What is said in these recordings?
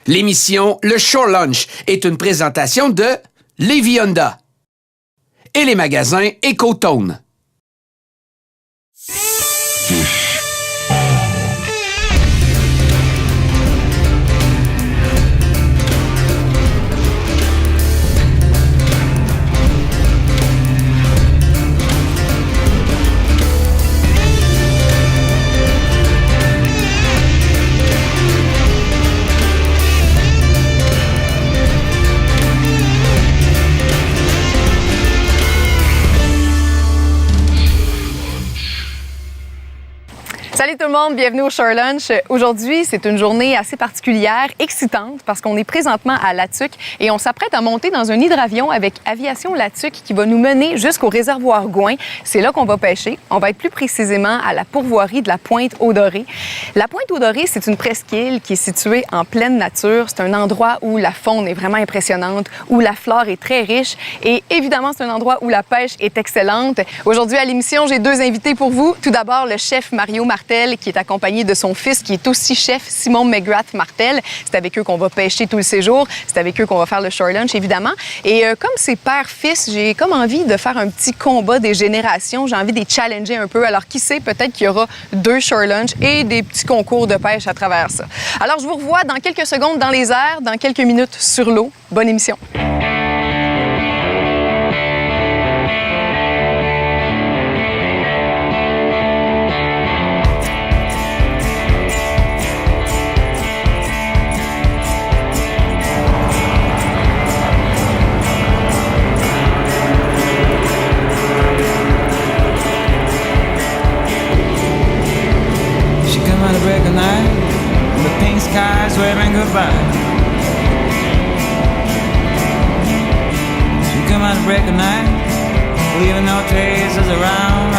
L'émission Le Shore Lunch est une présentation de Lévis Honda et les magasins Ecotone. Salut tout le monde, bienvenue au Shore Lunch. Aujourd'hui, c'est une journée assez particulière, excitante, parce qu'on est présentement à Latuc et on s'apprête à monter dans un hydravion avec Aviation Latuc qui va nous mener jusqu'au réservoir Gouin. C'est là qu'on va pêcher. On va être plus précisément à la pourvoirie de la Pointe-aux-Dorées. La Pointe-aux-Dorées, c'est une presqu'île qui est située en pleine nature. C'est un endroit où la faune est vraiment impressionnante, où la flore est très riche et évidemment, c'est un endroit où la pêche est excellente. Aujourd'hui, à l'émission, j'ai deux invités pour vous. Tout d'abord, le chef Mario Martel, qui est accompagné de son fils, qui est aussi chef, Simon McGrath-Martel. C'est avec eux qu'on va pêcher tout le séjour. C'est avec eux qu'on va faire le Shore Lunch, évidemment. Et comme c'est père-fils, j'ai comme envie de faire un petit combat des générations. J'ai envie de les challenger un peu. Alors, qui sait, peut-être qu'il y aura deux Shore Lunch et des petits concours de pêche à travers ça. Alors, je vous revois dans quelques secondes dans les airs, dans quelques minutes sur l'eau. Bonne émission. Waving goodbye. She come out to break a night, leaving no traces around.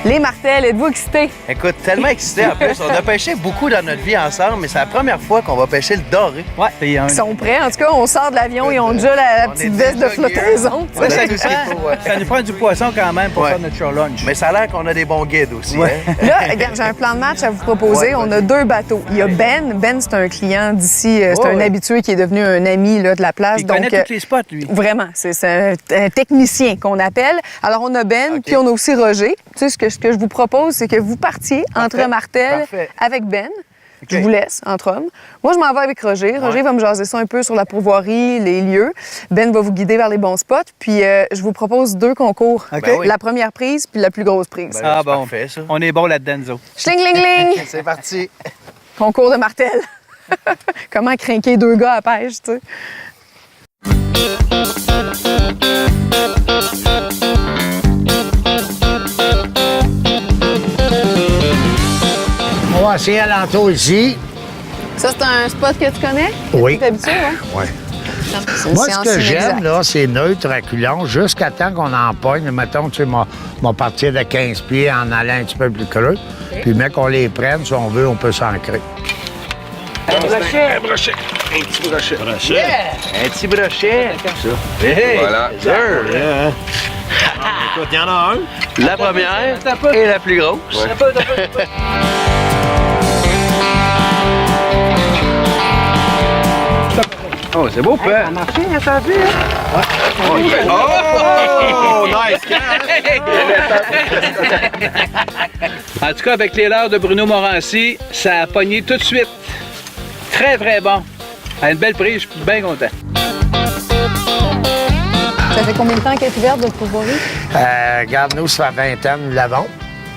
Les Martel, êtes-vous excités? Écoute, tellement excité en plus. On a pêché beaucoup dans notre vie ensemble, mais c'est la première fois qu'on va pêcher le doré. Ouais. Ils sont prêts. En tout cas, on sort de l'avion et on a déjà la petite veste de flottaison. Ouais, ça nous prend du poisson quand même pour faire notre Shore Lunch. Mais ça a l'air qu'on a des bons guides aussi. Ouais. Hein? Là, regarde, j'ai un plan de match à vous proposer. On a deux bateaux. Il y a Ben. Ben, c'est un client d'ici. C'est un habitué qui est devenu un ami là, de la place. Il connaît tous les spots, lui. Vraiment. C'est un technicien qu'on appelle. Alors, on a Ben, puis on a aussi Roger. Tu sais, ce que je vous propose, c'est que vous partiez entre Martel avec Ben. Je vous laisse, entre hommes. Moi, je m'en vais avec Roger. Roger va me jaser ça un peu sur la pourvoirie, les lieux. Ben va vous guider vers les bons spots. Puis, je vous propose deux concours. Ben oui. La première prise puis la plus grosse prise. Ben là, Ah bon, parfait, ça. on est bon là-dedans, nous autres. Schling-ling-ling! C'est parti. Concours de Martel. Comment craquer deux gars à pêche, tu sais. On va essayer alentour ici. Ça, c'est un spot que tu connais? Oui. Tu es habitué, oui? Oui. C'est une Moi, ce science que j'aime, inexacte. là, c'est neutre, reculons, jusqu'à temps qu'on en pogne. Mettons, tu sais, m'en partir de 15 pieds en allant un petit peu plus creux. Puis, mais qu'on les prenne, si on veut, on peut s'ancrer. Un brochet. Un brochet. Un petit brochet. Un petit brochet. Ça. Hey, voilà. Sûr. Écoute, il y en a un. La première et la plus grosse. Oh, c'est beau, père. Ça a marché, t'as vu, hein? Oh, nice En tout cas, avec les leurres de Bruno Morancy, ça a pogné tout de suite. Très, très bon. À une belle prise, je suis bien content. Ça fait combien de temps qu'elle est ouverte, votre pourvoirie? Regarde, nous, ça fait 20 ans, nous l'avons.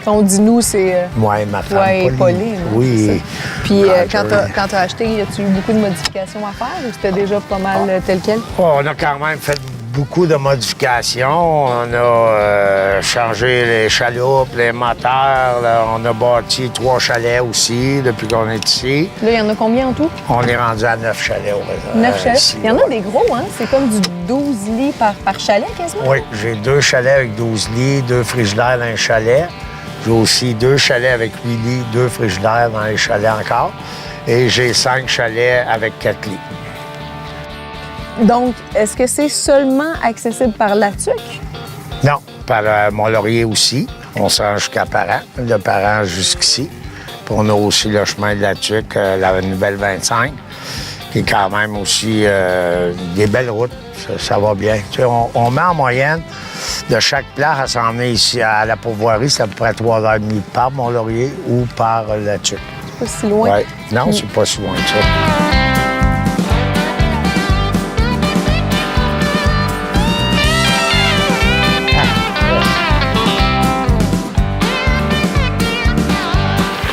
Quand on dit nous, c'est Moi et ma femme. toi et Pauline. Oui. Puis Ah, quand tu as acheté, as-tu eu beaucoup de modifications à faire ou c'était déjà pas mal tel quel? Oh, on a quand même fait beaucoup de modifications. On a changé les chaloupes, les moteurs. Là. On a bâti 3 chalets aussi depuis qu'on est ici. Là, il y en a combien en tout? On est rendu à 9 chalets. 9 chalets? Ici, Il y en a ouais. des gros, hein? C'est comme du 12 lits par chalet, quasiment? Oui, j'ai 2 chalets avec 12 lits, 2 frigidaires dans un chalet. J'ai aussi 2 chalets avec 8 lits, 2 frigidaires dans les chalets encore. Et j'ai 5 chalets avec 4 lits. Donc, est-ce que c'est seulement accessible par Latuc? Non, par Mont-Laurier aussi. On se rend jusqu'à Parent, de Parent jusqu'ici. Puis On a aussi le chemin de la Tuque, la nouvelle 25, qui est quand même aussi des belles routes. Ça va bien. Tu sais, on met en moyenne de chaque place à s'en venir ici à la pourvoirie, c'est à peu près 3h30 par Mont-Laurier ou par la Tuque. C'est pas si loin. Ouais. Non, c'est pas si loin que ça.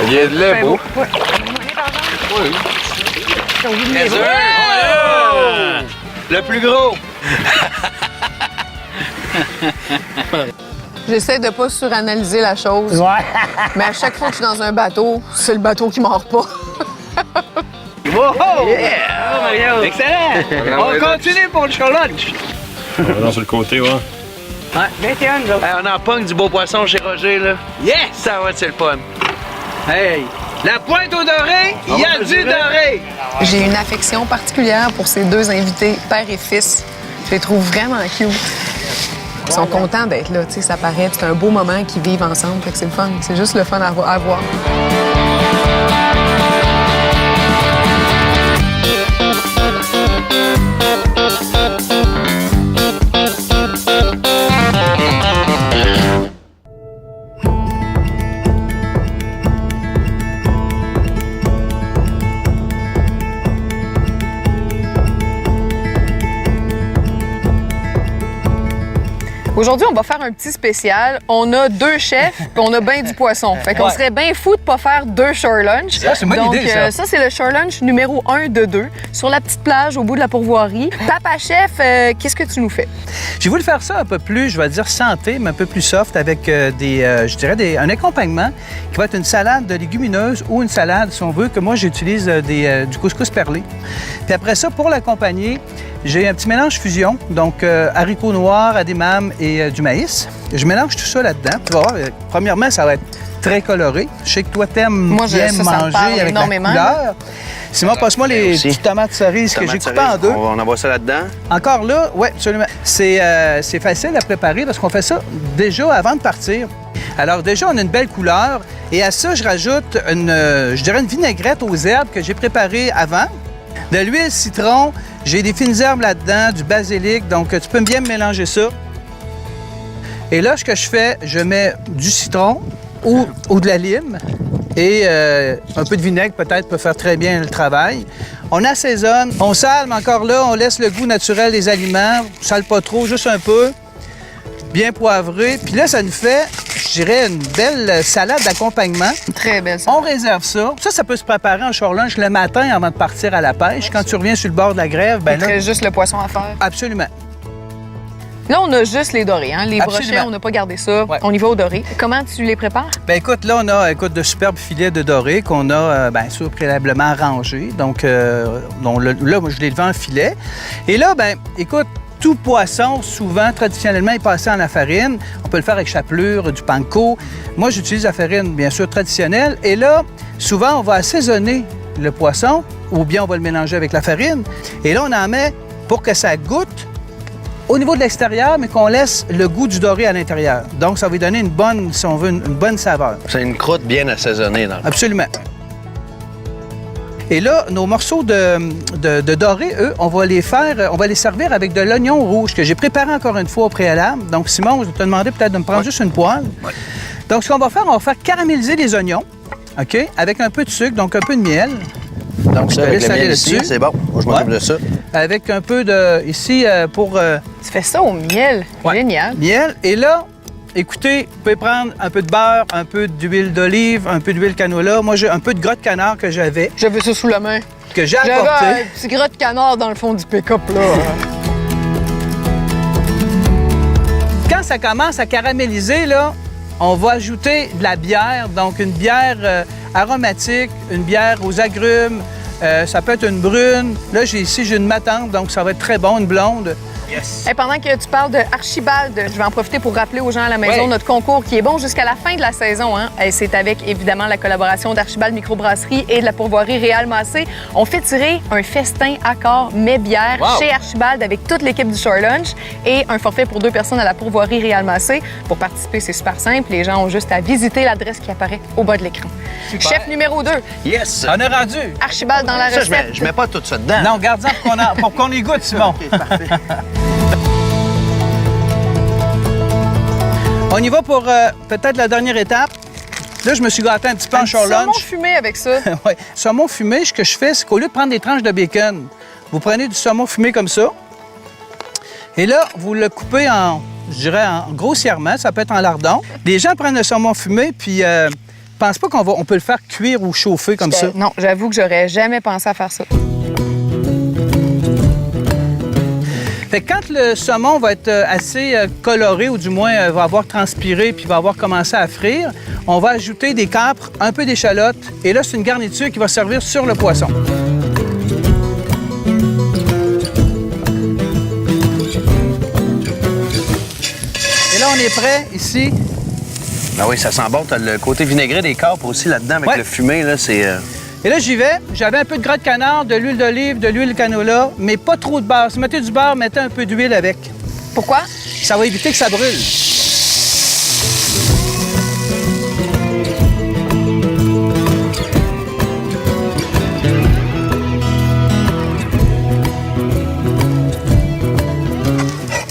Il y a de lait beau. Le plus gros! J'essaie de pas suranalyser la chose. Ouais. Mais à chaque fois que je suis dans un bateau, c'est le bateau qui mord pas. Wow! Yeah! Excellent! On continue pour le show lunch. Non, sur le côté, ouais. Ouais, 21, là. On en pogne du beau poisson chez Roger, là. Yes! Ça va être le fun. Hey! La pointe au doré, il y a du doré! J'ai une affection particulière pour ces deux invités, père et fils. Je les trouve vraiment cute. Ils sont contents d'être là, tu sais, ça paraît. C'est un beau moment qu'ils vivent ensemble, fait que c'est le fun. C'est juste le fun à voir. Aujourd'hui, on va faire un petit spécial. On a deux chefs, puis on a bien du poisson. Fait qu'on serait bien fou de pas faire deux shore lunch. Ça, c'est une bonne idée, ça. Ça, c'est le shore lunch numéro 1 de 2, sur la petite plage au bout de la pourvoirie. Papa chef, qu'est-ce que tu nous fais? J'ai voulu faire ça un peu plus, je vais dire santé, mais un peu plus soft, avec un accompagnement qui va être une salade de légumineuses ou une salade, si on veut, que moi, j'utilise du couscous perlé. Puis après ça, pour l'accompagner, j'ai un petit mélange fusion, donc haricots noirs, adémame et du maïs. Je mélange tout ça là-dedans. Tu vas voir, premièrement, ça va être très coloré. Je sais que toi, t'aimes bien manger avec énormément. la couleur. Simon, passe-moi les petites tomates cerises que j'ai coupées en deux. On envoie ça là-dedans. Encore là, oui, absolument. C'est facile à préparer parce qu'on fait ça déjà avant de partir. Alors déjà, on a une belle couleur. Et à ça, je rajoute une vinaigrette aux herbes que j'ai préparée avant. De l'huile citron, j'ai des fines herbes là-dedans, du basilic, donc tu peux bien me mélanger ça. Et là, ce que je fais, je mets du citron ou de la lime et un peu de vinaigre peut-être peut faire très bien le travail. On assaisonne, on sale, mais encore là, on laisse le goût naturel des aliments. On sale pas trop, juste un peu. Bien poivré. Puis là, ça nous fait, je dirais, une belle salade d'accompagnement. Très belle salade. On réserve ça. Ça peut se préparer en shore lunch le matin avant de partir à la pêche. Quand tu reviens sur le bord de la grève, ben Il là... reste juste le poisson à faire. Absolument. Là, on a juste les dorés, hein? Les Absolument. brochets, on n'a pas gardé ça. Ouais. On y va au doré. Comment tu les prépares? Ben écoute, là, on a de superbes filets de doré qu'on a, bien sûr, préalablement rangés. Donc, là, moi, je l'ai levé en filet. Et là, ben écoute, tout poisson, souvent, traditionnellement, est passé en la farine. On peut le faire avec chapelure, du panko. Moi, j'utilise la farine, bien sûr, traditionnelle. Et là, souvent, on va assaisonner le poisson ou bien on va le mélanger avec la farine. Et là, on en met pour que ça goûte au niveau de l'extérieur, mais qu'on laisse le goût du doré à l'intérieur. Donc, ça va lui donner une bonne, si on veut, une bonne saveur. C'est une croûte bien assaisonnée, dans le fond. Absolument. Et là, nos morceaux de doré, eux, on va les servir avec de l'oignon rouge que j'ai préparé encore une fois au préalable. Donc, Simon, je vais te demander peut-être de me prendre juste une poêle. Ouais. Donc, ce qu'on va faire caraméliser les oignons, OK, avec un peu de sucre, donc un peu de miel. Donc, je te laisse aller dessus. C'est bon. Moi, je m'occupe de ça. Avec un peu de... Ici, pour... Tu fais ça au miel. Ouais. Génial. Miel. Et là, écoutez, vous pouvez prendre un peu de beurre, un peu d'huile d'olive, un peu d'huile canola. Moi, j'ai un peu de gras de canard que j'avais. J'avais ça sous la main. Que j'ai J'avais apporté. un petit gras de canard dans le fond du pick-up, là. Quand ça commence à caraméliser, là, on va ajouter de la bière, donc une bière aromatique, une bière aux agrumes, ça peut être une brune. Là, j'ai une matante, donc ça va être très bon, une blonde. Yes. Et pendant que tu parles de Archibald, je vais en profiter pour rappeler aux gens à la maison Ouais. notre concours qui est bon jusqu'à la fin de la saison. Hein? Et c'est avec, évidemment, la collaboration d'Archibald Microbrasserie et de la pourvoirie Réal Massé. On fait tirer un festin accord mets bière chez Archibald avec toute l'équipe du Shore Lunch et un forfait pour 2 personnes à la pourvoirie Réal Massé. Pour participer, c'est super simple. Les gens ont juste à visiter l'adresse qui apparaît au bas de l'écran. Chef numéro 2, Yes! On est rendu. Archibald dans la Ça, recette. je mets pas tout ça dedans. Non, garde ça pour qu'on y goûte, Simon. On y va pour peut-être la dernière étape. Là, je me suis gâté un petit peu en Shore saumon Lunch. fumé avec ça. Ouais. Saumon fumé, ce que je fais, c'est qu'au lieu de prendre des tranches de bacon, vous prenez du saumon fumé comme ça. Et là, vous le coupez je dirais, grossièrement. Ça peut être en lardons. Les gens prennent le saumon fumé, puis pensent pas on peut le faire cuire ou chauffer comme ça. Non, j'avoue que j'aurais jamais pensé à faire ça. Fait que quand le saumon va être assez coloré, ou du moins va avoir transpiré puis va avoir commencé à frire, on va ajouter des capres, un peu d'échalote. Et là, c'est une garniture qui va servir sur le poisson. Et là, on est prêt ici. Ben oui, ça sent bon. T'as le côté vinaigré des capres aussi là-dedans avec Ouais. le fumé, là, c'est... Et là, j'y vais. J'avais un peu de gras de canard, de l'huile d'olive, de l'huile canola, mais pas trop de beurre. Si vous mettez du beurre, mettez un peu d'huile avec. Pourquoi? Ça va éviter que ça brûle.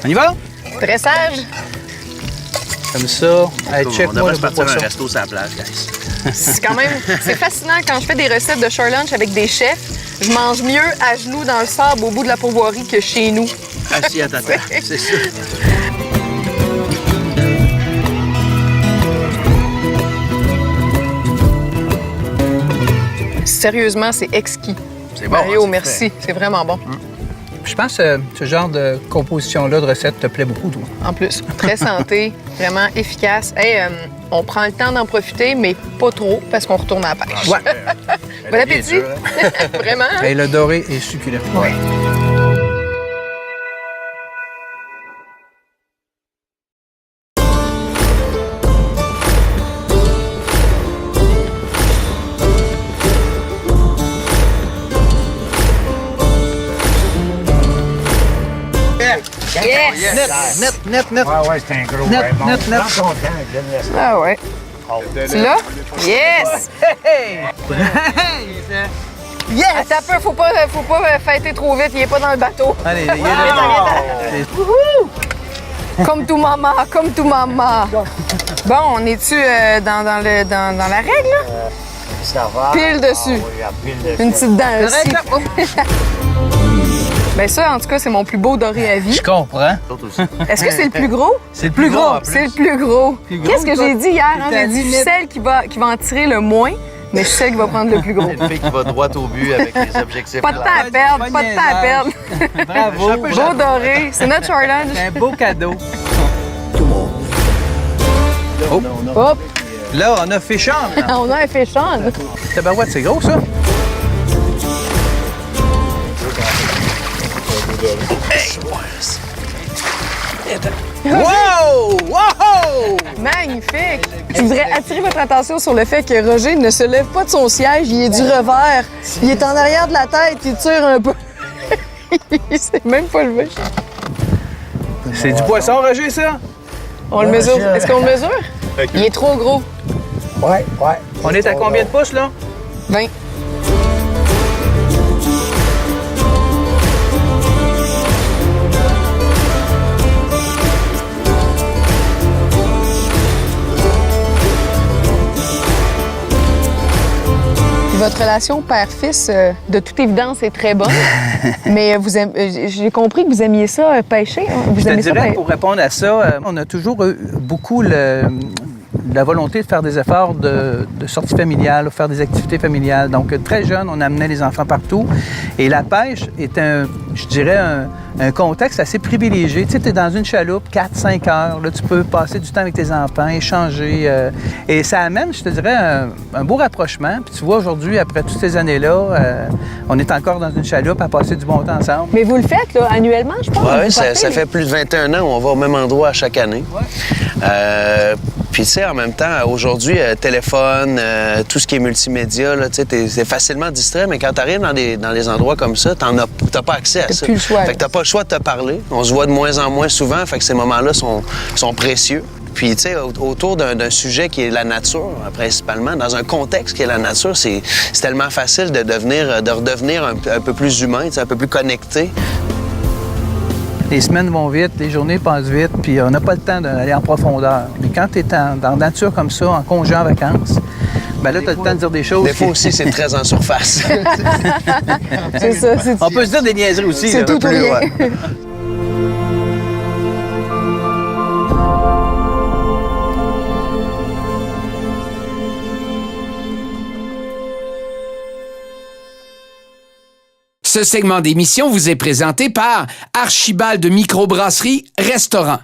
On y va? Dressage. Comme ça. Hey, on check-moi devrait le se partir poisson. un resto sur la plage, guys. C'est quand même c'est fascinant quand je fais des recettes de Shore Lunch avec des chefs. Je mange mieux à genoux dans le sable au bout de la pourvoirie que chez nous. Assis à ta table, c'est sûr. Sérieusement, c'est exquis. C'est bon, Mario, hein, c'est merci. C'est vraiment bon. Je pense que ce genre de composition-là, de recette, te plaît beaucoup, toi. En plus, très santé, vraiment efficace. Hey, on prend le temps d'en profiter, mais pas trop, parce qu'on retourne à la pêche. Ouais. Bon appétit! Vraiment? Et le doré est succulent. Oui. Yes! Net. Ouais, c'est un gros Net, Raymond. net, net. Je suis content, Glenn. Ah ouais. Tu l'as? Yes! Yes! Attends un peu, faut pas fêter trop vite, il est pas dans le bateau. Allez, il est là. Comme tout maman, comme tout maman. Bon, on est-tu dans la règle, là? Ça va. Pile dessus. Ah oui, pile dessus. Une petite dent aussi. Correct, Ben ça, en tout cas, c'est mon plus beau doré à vie. Je comprends. Est-ce que c'est le plus gros? C'est le plus gros. C'est le plus gros. Plus gros, Qu'est-ce que j'ai dit hier? Hein? t'es à J'ai dit, je suis limite. celle qui va en tirer le moins, mais je suis celle qui va prendre le plus gros. Une fille qui va droit au but avec les objectifs. Pas de temps à perdre, pas de temps à perdre. Bravo. Beau doré, c'est notre Shore Lunch. C'est un beau cadeau. Hop, Là, on a fait chambre. on a un féchon. Tabarouette, c'est gros, ça. Wow! Wow! Magnifique! Je voudrais attirer votre attention sur le fait que Roger ne se lève pas de son siège, il est du revers. Il est en arrière de la tête, il tire un peu. Il s'est même pas levé. C'est du poisson, Roger, ça? On le mesure. Est-ce qu'on le mesure? Il est trop gros. Ouais. On est à combien de pouces, là? 20. Votre relation père-fils, de toute évidence, est très bonne. Mais j'ai compris que vous aimiez ça, pêcher. Hein? Vous Je te aimez ça, dirais, pour répondre à ça, on a toujours eu beaucoup la volonté de faire des efforts de sortie familiale, de faire des activités familiales. Donc, très jeune, on amenait les enfants partout. Et la pêche est je dirais, un contexte assez privilégié. Tu sais, tu es dans une chaloupe, 4-5 heures. Là, tu peux passer du temps avec tes enfants, échanger. Et ça amène, je te dirais, un beau rapprochement. Puis tu vois, aujourd'hui, après toutes ces années-là, on est encore dans une chaloupe à passer du bon temps ensemble. Mais vous le faites, là, annuellement, je pense? Oui, ça fait plus de 21 ans. On va au même endroit à chaque année. Ouais. Puis, tu sais, en même temps, aujourd'hui, téléphone, tout ce qui est multimédia, tu sais, t'es facilement distrait, mais quand t'arrives dans des endroits comme ça, t'as pas accès à ça. Plus le choix. Fait que t'as pas le choix de te parler. On se voit de moins en moins souvent, fait que ces moments-là sont précieux. Puis, tu sais, autour d'un sujet qui est la nature, principalement, dans un contexte qui est la nature, c'est tellement facile de redevenir un peu plus humain, un peu plus connecté. Les semaines vont vite, les journées passent vite, puis on n'a pas le temps d'aller en profondeur. Mais quand tu es dans la nature comme ça, en congé, en vacances, ben là, tu as le temps de dire des choses. Des fois aussi, c'est très en surface. C'est ça. On peut se dire des niaiseries aussi. C'est tout ou rien. Ouais. Ce segment d'émission vous est présenté par Archibald de Microbrasserie Restaurant.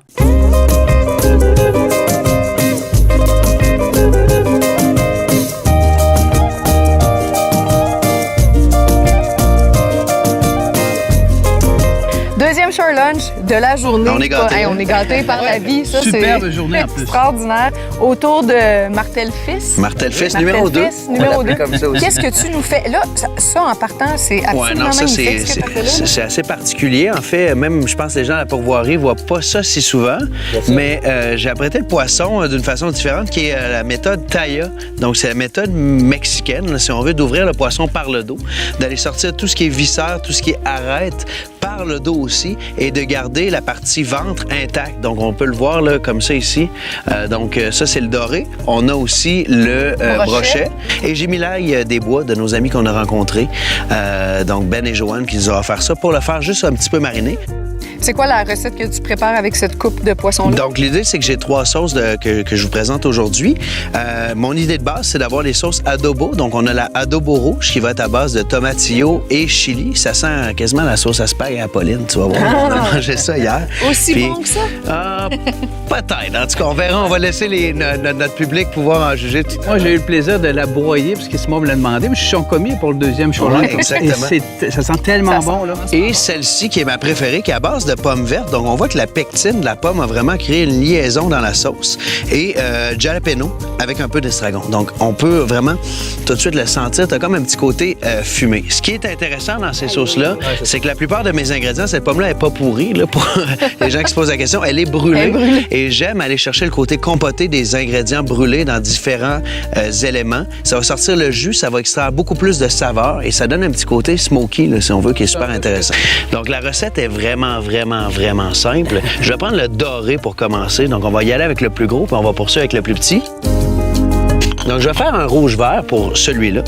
Deuxième Shore Lunch de la journée. On est gâtés. Hey, on est gâtés par la vie. Ça, Superbe journée en plus. Extraordinaire. Autour de Martel Fils. Martel Fils, numéro 2. Numéro 2. comme ça aussi. Qu'est-ce que tu nous fais? Là, ça en partant, c'est absolument Ouais, non, ça, magnifique, ce que t'as fait là. c'est assez particulier. En fait, même, je pense que les gens à la pourvoirie ne voient pas ça si souvent. Mais j'ai apprêté le poisson d'une façon différente, qui est la méthode Taya. Donc, c'est la méthode mexicaine, là, si on veut, d'ouvrir le poisson par le dos, d'aller sortir tout ce qui est viscère, tout ce qui est arête, par le dos aussi, et de garder la partie ventre intacte. Donc, on peut le voir là, comme ça ici. Donc, ça, c'est le doré. On a aussi le brochet. Et j'ai mis l'ail des bois de nos amis qu'on a rencontrés. Donc, Ben et Joanne qui nous ont offert ça pour le faire juste un petit peu mariner. C'est quoi la recette que tu prépares avec cette coupe de poisson-là? Donc, l'idée, c'est que j'ai 3 sauces que je vous présente aujourd'hui. Mon idée de base, c'est d'avoir les sauces adobo. Donc, on a la adobo rouge qui va être à base de tomatillo et chili. Ça sent quasiment la sauce à spag et à Pauline, tu vas voir. On a mangé ça hier. Aussi bon que ça? Peut-être. En tout cas, on verra. On va laisser notre public pouvoir en juger. Moi, j'ai eu le plaisir de la broyer, parce que Simon me l'a demandé, mais je suis son commis pour le deuxième show. Ouais, exactement. Et ça sent tellement bon, là. Et celle-ci, qui est ma préférée, qui est à base de pommes vertes. Donc, on voit que la pectine de la pomme a vraiment créé une liaison dans la sauce. Et jalapeno avec un peu d'estragon. Donc, on peut vraiment tout de suite le sentir. Tu as comme un petit côté fumé. Ce qui est intéressant dans ces sauces-là, c'est que la plupart de mes ingrédients, cette pomme-là n'est pas pourrie. Là, pour les gens qui se posent la question, elle est brûlée. Et j'aime aller chercher le côté compoté des ingrédients brûlés dans différents éléments. Ça va sortir le jus, ça va extraire beaucoup plus de saveur et ça donne un petit côté smoky, là, si on veut, qui est super intéressant. Donc, la recette est vraiment simple. Je vais prendre le doré pour commencer. Donc, on va y aller avec le plus gros, puis on va poursuivre avec le plus petit. Donc, je vais faire un rouge-vert pour celui-là.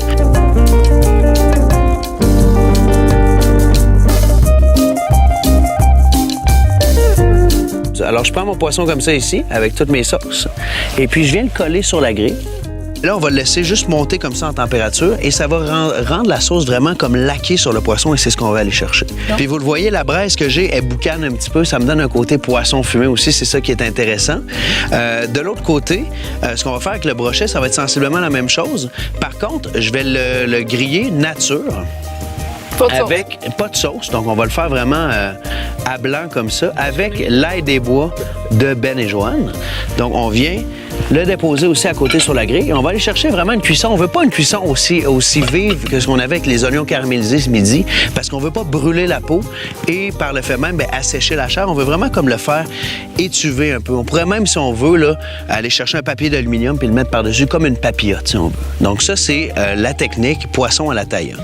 Alors, je prends mon poisson comme ça ici, avec toutes mes sauces, et puis je viens le coller sur la grille. Là, on va le laisser juste monter comme ça en température et ça va rendre la sauce vraiment comme laquée sur le poisson et c'est ce qu'on va aller chercher. Puis vous le voyez, la braise que j'ai, elle boucane un petit peu. Ça me donne un côté poisson fumé aussi. C'est ça qui est intéressant. De l'autre côté, ce qu'on va faire avec le brochet, ça va être sensiblement la même chose. Par contre, je vais le griller nature. Avec pas de sauce, donc on va le faire vraiment à blanc comme ça, avec l'ail des bois de Ben et Joanne. Donc on vient le déposer aussi à côté sur la grille. Et on va aller chercher vraiment une cuisson. On veut pas une cuisson aussi vive que ce qu'on avait avec les oignons caramélisés ce midi, parce qu'on veut pas brûler la peau et par le fait même assécher la chair. On veut vraiment comme le faire étuver un peu. On pourrait même, si on veut, là, aller chercher un papier d'aluminium puis le mettre par-dessus comme une papillote, si on veut. Donc ça, c'est la technique poisson à la taille.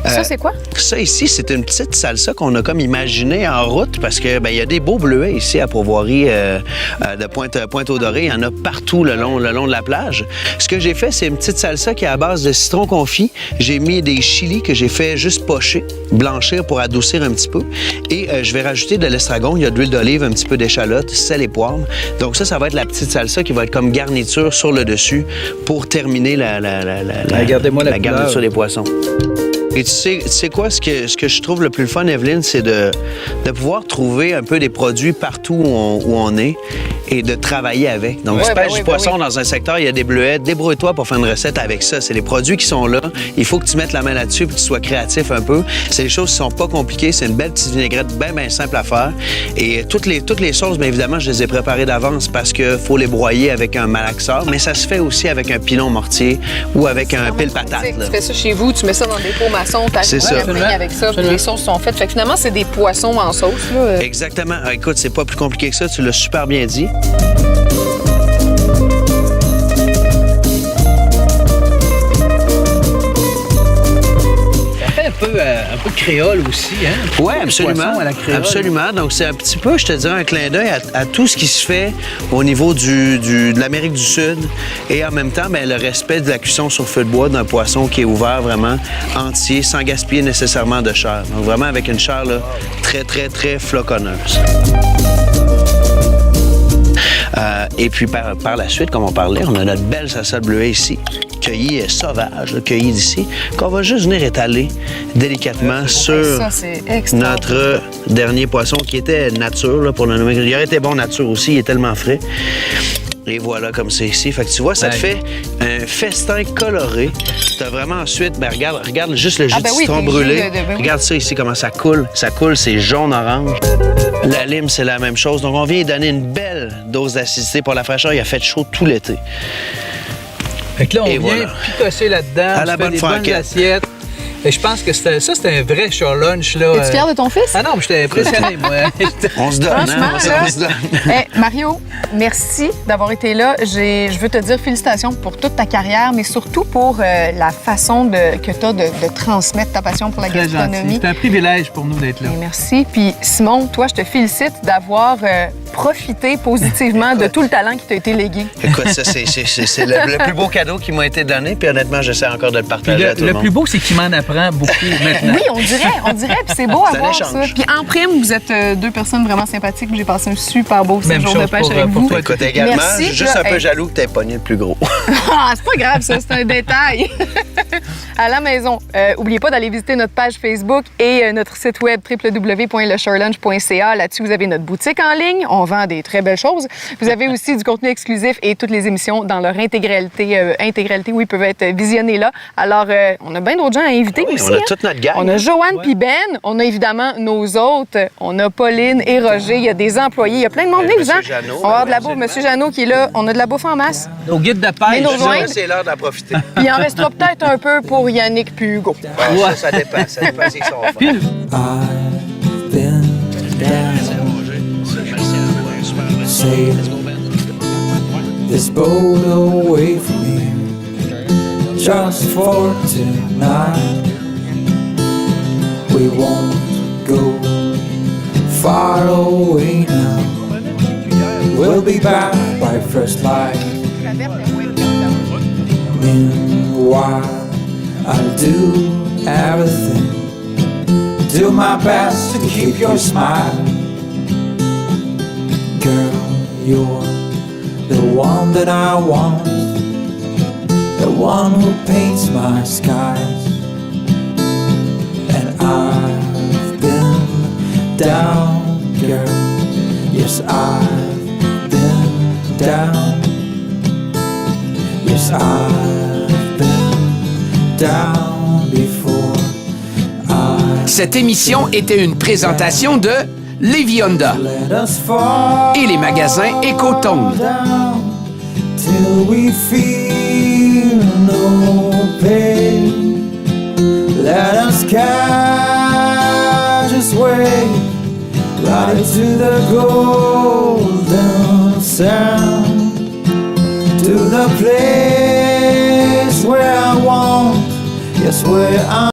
Ça, c'est quoi? Ça ici, c'est une petite salsa qu'on a comme imaginé en route parce que il y a des beaux bleuets ici à Pourvoirie de Pointe-aux-Dorées. Il y en a partout le long de la plage. Ce que j'ai fait, c'est une petite salsa qui est à base de citron confit. J'ai mis des chilis que j'ai fait juste pocher, blanchir pour adoucir un petit peu. Et je vais rajouter de l'estragon. Il y a de l'huile d'olive, un petit peu d'échalote, sel et poivre. Donc ça va être la petite salsa qui va être comme garniture sur le dessus pour terminer la garniture des poissons. Et tu sais quoi, ce que je trouve le plus fun, Evelyne, c'est de pouvoir trouver un peu des produits partout où on est et de travailler avec. Donc, tu pêches du poisson dans un secteur, il y a des bleuets, débrouille-toi pour faire une recette avec ça. C'est les produits qui sont là. Il faut que tu mettes la main là-dessus et que tu sois créatif un peu. C'est des choses qui sont pas compliquées. C'est une belle petite vinaigrette bien simple à faire. Et toutes les sauces, bien évidemment, je les ai préparées d'avance parce qu'il faut les broyer avec un malaxeur, mais ça se fait aussi avec un pilon mortier ou avec un pile patate. Tu fais ça chez vous, tu mets ça dans des pots maçons, tu avec ça, puis les sauces sont faites. Fait que finalement, c'est des poissons en sauce. Là. Exactement. Écoute, c'est pas plus compliqué que ça, tu l'as super bien dit. Un peu créole aussi, hein? Oui, absolument. À la créole. Absolument. Donc, c'est un petit peu, je te dirais, un clin d'œil à tout ce qui se fait au niveau de l'Amérique du Sud et en même temps, bien, le respect de la cuisson sur feu de bois d'un poisson qui est ouvert vraiment entier, sans gaspiller nécessairement de chair. Donc, vraiment avec une chair là, très floconneuse. Et puis, par la suite, comme on parlait, on a notre belle salsa de bleuet ici, cueillie sauvage, là, cueillie d'ici, qu'on va juste venir étaler délicatement sur notre dernier poisson qui était nature, là, pour le nommer. Il aurait été bon nature aussi, il est tellement frais. Et voilà, comme c'est ici. Fait que tu vois, ça te fait un festin coloré. T'as vraiment ensuite, ben regarde juste le jus de citron brûlé. Regarde ça ici, comment ça coule. Ça coule, c'est jaune-orange. La lime, c'est la même chose. Donc, on vient donner une belle dose d'acidité pour la fraîcheur. Il a fait chaud tout l'été. Fait que là, on vient picosser là-dedans. À la bonne franquette. Assiettes. Et je pense que c'était un vrai short lunch. Es-tu fier de ton fils? Ah non, mais j'étais impressionné, moi. On se donne, hein? On se donne. Hey, Mario, merci d'avoir été là. Je veux te dire félicitations pour toute ta carrière, mais surtout pour la façon que tu as de transmettre ta passion pour la gastronomie. C'est un privilège pour nous d'être là. Et merci. Puis Simon, toi, je te félicite d'avoir profité positivement de tout le talent qui t'a été légué. Écoute, ça, c'est le plus beau cadeau qui m'a été donné, puis honnêtement, j'essaie encore de le partager à tout le monde. Le plus beau, c'est qu'il m'en apprend beaucoup maintenant. Oui, on dirait, puis c'est beau à voir ça. Puis en prime, vous êtes deux personnes vraiment sympathiques. J'ai passé un super beau séjour de pêche avec vous. Écoute, également, je suis juste un peu jaloux que tu aies pogné le plus gros. Ah, c'est pas grave, ça, c'est un détail. À la maison, n'oubliez pas d'aller visiter notre page Facebook et notre site web www.leshorelunch.ca. Là-dessus, vous avez notre boutique en ligne. On vend des très belles choses. Vous avez aussi du contenu exclusif et toutes les émissions dans leur intégralité où ils peuvent être visionnés là. Alors, on a bien d'autres gens à inviter. Oui, aussi, on a toute notre gang. On a Joanne puis Ben. On a évidemment nos autres. On a Pauline et Roger. Il y a des employés. Il y a plein de monde. Venez-vous-en. On va avoir de la bouffe. Monsieur Jeannot qui est là. On a de la bouffe en masse. Nos guides de pêche. C'est l'heure d'en profiter. Puis il en restera peut-être un peu pour Yannick puis Hugo. Ouais, ça dépend. Ça dépend s'ils sont forts. This boat away from here, just for tonight. We won't go far away now. We'll be back by first light. Meanwhile, I'll do everything, do my best to keep your smile. Girl, you're the one that I want, the one who paints my skies. And I've been down, girl, yes, I've been down. Yes, I've been down before. Cette émission était une présentation de Lévis Honda et les magasins Écotone. Till we feel no pain, let us catch us way right to the golden sand, to the place where I want, yes, where I